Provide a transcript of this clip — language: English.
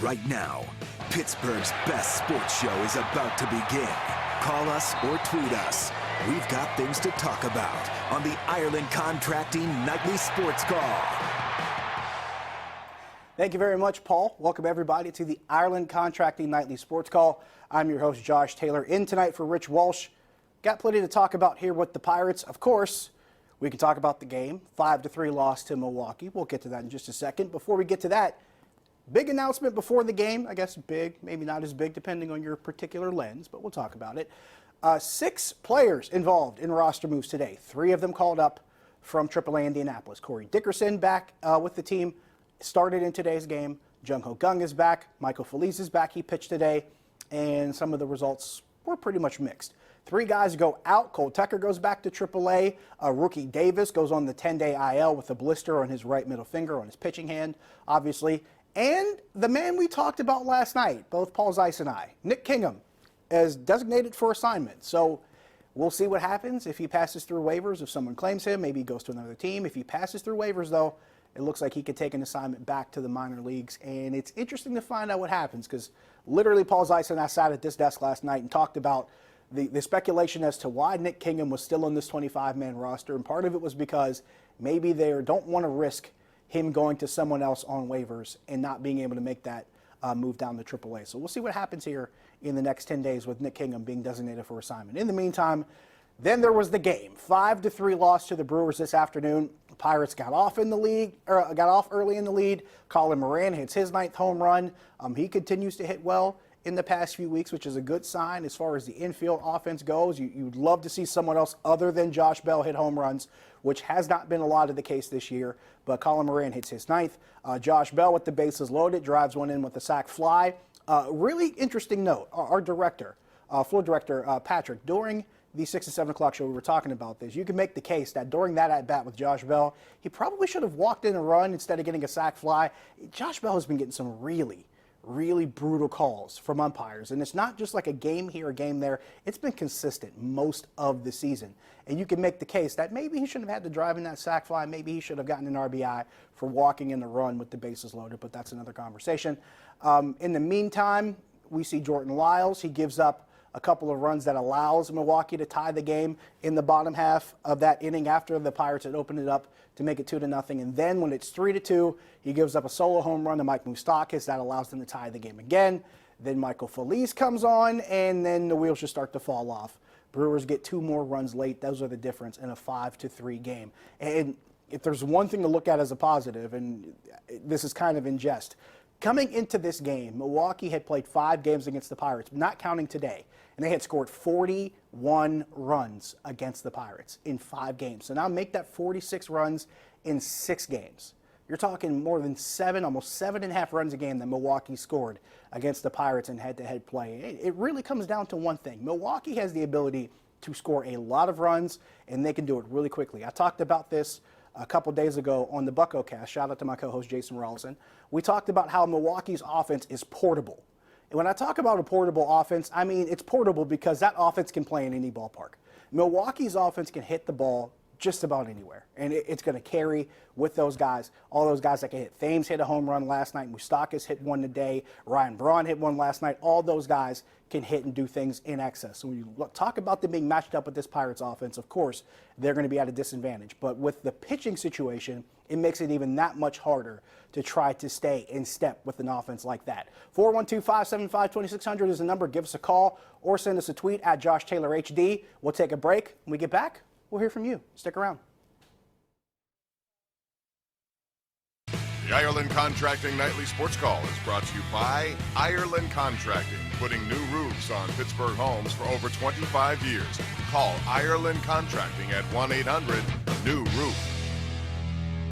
right now. Pittsburgh's best sports show is about to begin. Call us or tweet us. We've got things to talk about on the Ireland Contracting Nightly Sports Call. Thank you very much, Paul. Welcome, everybody, to the Ireland Contracting Nightly Sports Call. I'm your host, Josh Taylor, in tonight for Rich Walsh. Got plenty to talk about here with the Pirates. Of course, we can talk about the game, 5-3 loss to Milwaukee. We'll get to that in just a second. Before we get to that, big announcement before the game. I guess big, maybe not as big, depending on your particular lens, but we'll talk about it. 6 players involved in roster moves today. 3 of them called up from AAA Indianapolis. Corey Dickerson back with the team, started in today's game. Jung-Ho Kang is back. Michael Feliz is back. He pitched today, and some of the results were pretty much mixed. 3 guys go out. Cole Tucker goes back to AAA. Rookie Davis goes on the 10-day IL with a blister on his right middle finger on his pitching hand, obviously. And the man we talked about last night, both Paul Zeiss and I, Nick Kingham, is designated for assignment. So we'll see what happens if he passes through waivers. If someone claims him, maybe he goes to another team. If he passes through waivers, though, it looks like he could take an assignment back to the minor leagues. And it's interesting to find out what happens because literally Paul Zeiss and I sat at this desk last night and talked about the speculation as to why Nick Kingham was still on this 25-man roster. And part of it was because maybe they don't want to risk him going to someone else on waivers and not being able to make that move down to AAA. So we'll see what happens here in the next 10 days with Nick Kingham being designated for assignment. In the meantime, then there was the game. 5-3 loss to the Brewers this afternoon. The Pirates got off early in the lead. Colin Moran hits his 9th home run. He continues to hit well in the past few weeks, which is a good sign as far as the infield offense goes. You'd love to see someone else other than Josh Bell hit home runs, which has not been a lot of the case this year. But Colin Moran hits his 9th. Josh Bell with the bases loaded, drives one in with a sac fly. Really interesting note, our director, floor director, Patrick, during the 6 and 7 o'clock show, we were talking about this. You can make the case that during that at-bat with Josh Bell, he probably should have walked in a run instead of getting a sac fly. Josh Bell has been getting some really brutal calls from umpires. And it's not just like a game here, a game there. It's been consistent most of the season. And you can make the case that maybe he shouldn't have had to drive in that sac fly. Maybe he should have gotten an RBI for walking in the run with the bases loaded, but that's another conversation. In the meantime, we see Jordan Lyles. He gives up a couple of runs that allows Milwaukee to tie the game in the bottom half of that inning after the Pirates had opened it up to make it 2-0. And then when it's 3-2, he gives up a solo home run to Mike Moustakas that allows them to tie the game again. Then Michael Feliz comes on, and then the wheels just start to fall off. Brewers get 2 more runs late. Those are the difference in a 5-3 game. And if there's one thing to look at as a positive, and this is kind of in jest, coming into this game, Milwaukee had played 5 games against the Pirates, not counting today, and they had scored 41 runs against the Pirates in 5 games. So now make that 46 runs in 6 games. You're talking more than 7, almost 7.5 runs a game that Milwaukee scored against the Pirates in head-to-head play. It really comes down to one thing. Milwaukee has the ability to score a lot of runs, and they can do it really quickly. I talked about this a couple days ago on the Bucko Cast. Shout out to my co-host Jason Rawlson. We talked about how Milwaukee's offense is portable. And when I talk about a portable offense, I mean it's portable because that offense can play in any ballpark. Milwaukee's offense can hit the ball just about anywhere, and it's going to carry with those guys, all those guys that can hit. Thames hit a home run last night. Moustakas hit one today. Ryan Braun hit one last night. All those guys can hit and do things in excess. So when you talk about them being matched up with this Pirates offense, of course, they're going to be at a disadvantage. But with the pitching situation, it makes it even that much harder to try to stay in step with an offense like that. 412-575-2600 is the number. Give us a call or send us a tweet at Josh Taylor HD. We'll take a break. When we get back, we'll hear from you. Stick around. The Ireland Contracting Nightly Sports Call is brought to you by Ireland Contracting, putting new roofs on Pittsburgh homes for over 25 years. Call Ireland Contracting at 1-800-NEW-ROOF.